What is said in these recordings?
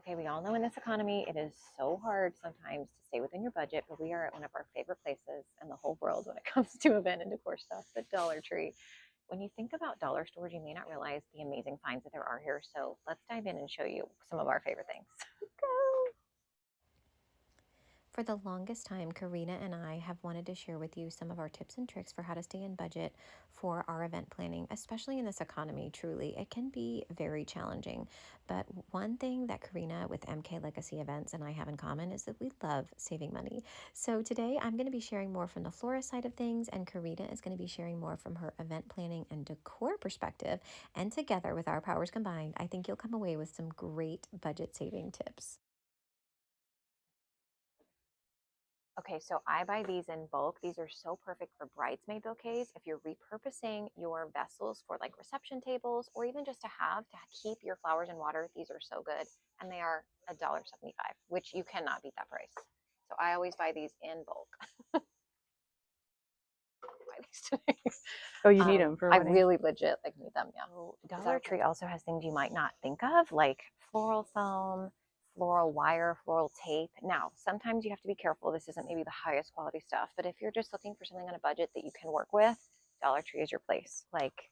Okay, we all know in this economy, it is so hard sometimes to stay within your budget, but we are at one of our favorite places in the whole world when it comes to event and decor stuff, the Dollar Tree. When you think about dollar stores, you may not realize the amazing finds that there are here. So let's dive in and show you some of our favorite things. Go! For the longest time, Karina and I have wanted to share with you some of our tips and tricks for how to stay in budget for our event planning, especially in this economy. Truly, it can be very challenging. But one thing that Karina with MK Legacy Events and I have in common is that we love saving money. So today I'm going to be sharing more from the florist side of things, and Karina is going to be sharing more from her event planning and decor perspective. And together, with our powers combined, I think you'll come away with some great budget saving tips. Okay, so I buy these in bulk. These are so perfect for bridesmaid bouquets. If you're repurposing your vessels for like reception tables or even just to have to keep your flowers in water, these are so good. And they are $1.75, which you cannot beat that price. So I always buy these in bulk. Buy these today. Oh, you need them for I wedding. really legit like need them. Yeah. So Dollar Tree also has things you might not think of, like floral foam, floral wire, floral tape. Now, sometimes you have to be careful. This isn't maybe the highest quality stuff, but if you're just looking for something on a budget that you can work with, Dollar Tree is your place. Like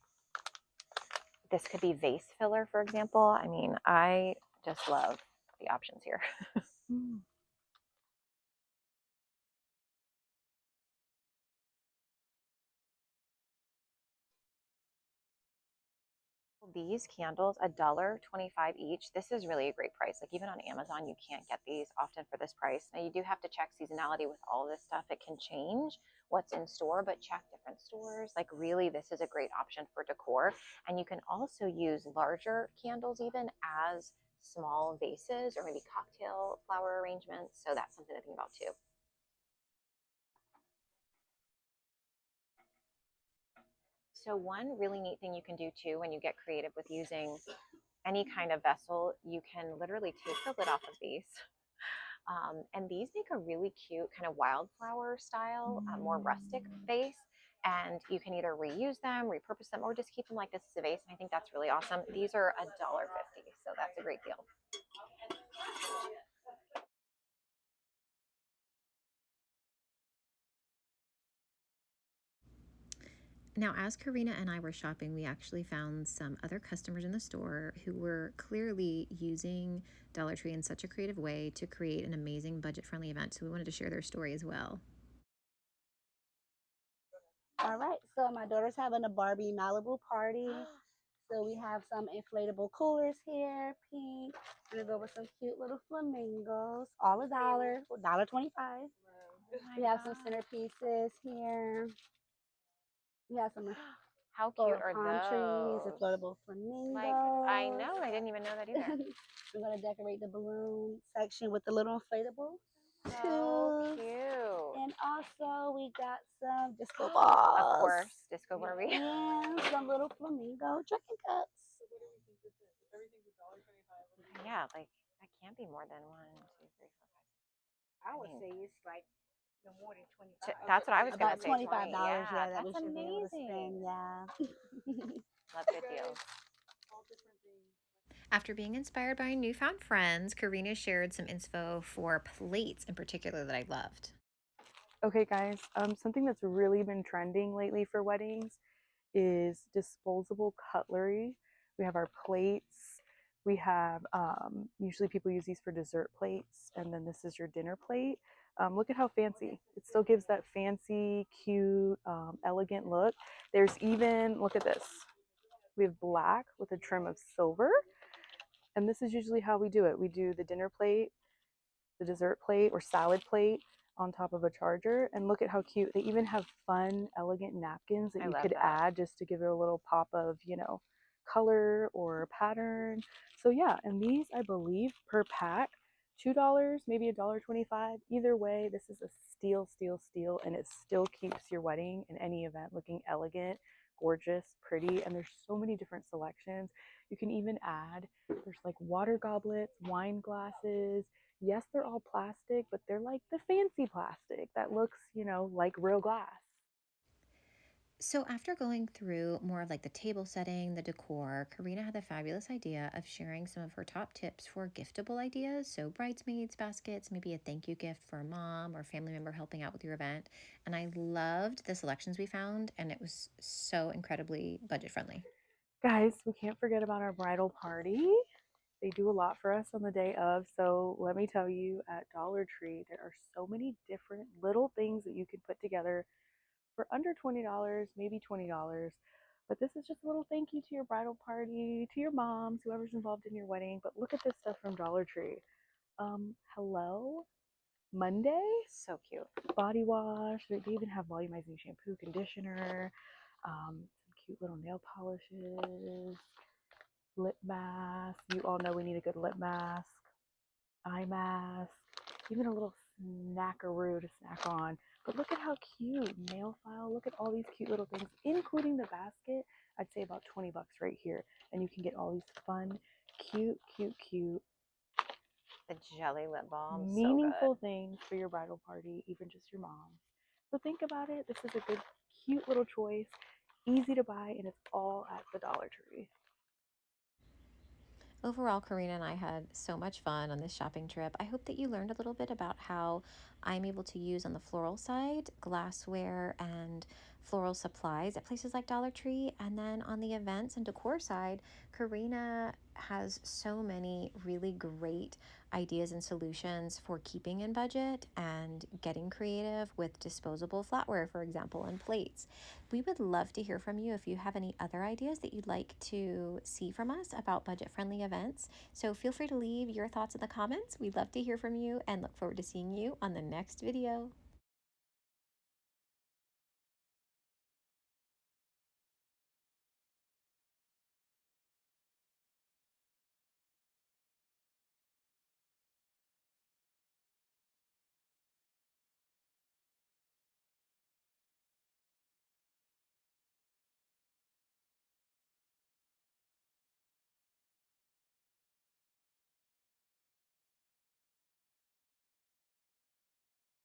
this could be vase filler, for example. I mean, I just love the options here. Mm. These candles, $1.25 each. This is really a great price. Like even on Amazon, you can't get these often for this price. Now you do have to check seasonality with all this stuff. It can change what's in store, but check different stores. Like really, this is a great option for decor. And you can also use larger candles even as small vases or maybe cocktail flower arrangements. So that's something to think about too. So one really neat thing you can do too when you get creative with using any kind of vessel, you can literally take the lid off of these. And these make a really cute kind of wildflower style, more rustic vase. And you can either reuse them, repurpose them, or just keep them like this as a vase. And I think that's really awesome. These are $1.50, so that's a great deal. Now, as Karina and I were shopping, we actually found some other customers in the store who were clearly using Dollar Tree in such a creative way to create an amazing budget friendly event. So we wanted to share their story as well. All right, so my daughter's having a Barbie Malibu party. So we have some inflatable coolers here, pink. We're gonna go with some cute little flamingos, all $1.25. Oh my We have some God. centerpieces here. We have some How cute floral are palm trees, those? inflatable Like, I flamingos. know, I didn't even know that either. We're gonna decorate the balloon section with the little inflatable So tubes. cute. And also we got some disco Of balls course, Disco Barbie. and some little flamingo drinking cups. Yeah, like that can't be more than one, two, three, four, five. I I would mean, say it's like no more than 25. that's what I was gonna About say. 20. $25, Yeah, yeah, that we that's should be able to amazing. spend, yeah. Love good deals. After being inspired by newfound friends, Karina shared some info for plates in particular that I loved. Okay, guys. Something that's really been trending lately for weddings is disposable cutlery. We have our plates. We have usually people use these for dessert plates, and then this is your dinner plate. Look at how fancy. It still gives that fancy, cute, elegant look. There's even, look at this. We have black with a trim of silver, and this is usually how we do it. We do the dinner plate, the dessert plate, or salad plate on top of a charger. And look at how cute. They even have fun, elegant napkins that I you love could that. add just to give it a little pop of, color or pattern. So yeah, and these I believe per pack, $2, maybe $1.25. Either way, this is a steal, steal, steal, and it still keeps your wedding and any event looking elegant, gorgeous, pretty. And there's so many different selections. You can even add, there's like water goblets, wine glasses. Yes, they're all plastic, but they're like the fancy plastic that looks, like real glass. So, after going through more of like the table setting, the decor, Karina had the fabulous idea of sharing some of her top tips for giftable ideas. So, bridesmaids, baskets, maybe a thank you gift for a mom or family member helping out with your event. And I loved the selections we found, and it was so incredibly budget friendly. Guys, we can't forget about our bridal party. They do a lot for us on the day of. So let me tell you, at Dollar Tree, there are so many different little things that you can put together for under $20, maybe $20. But this is just a little thank you to your bridal party, to your moms, whoever's involved in your wedding. But look at this stuff from Dollar Tree. Hello, Monday So cute. body wash. They even have volumizing shampoo, conditioner, some cute little nail polishes, lip mask. You all know we need a good lip mask, eye mask, even a little snackaroo to snack on. But look at how cute. Nail file. Look at all these cute little things, including the basket. I'd say about 20 bucks right here. And you can get all these fun, cute, The jelly lip balm, so meaningful good. things for your bridal party, even just your mom. So think about it. This is a good, cute little choice, easy to buy, and it's all at the Dollar Tree. Overall, Karina and I had so much fun on this shopping trip. I hope that you learned a little bit about how I'm able to use on the floral side glassware and floral supplies at places like Dollar Tree. And then on the events and decor side, Karina has so many really great ideas and solutions for keeping in budget and getting creative with disposable flatware, for example, and plates. We would love to hear from you if you have any other ideas that you'd like to see from us about budget friendly events. So feel free to leave your thoughts in the comments. We'd love to hear from you and look forward to seeing you on the next video.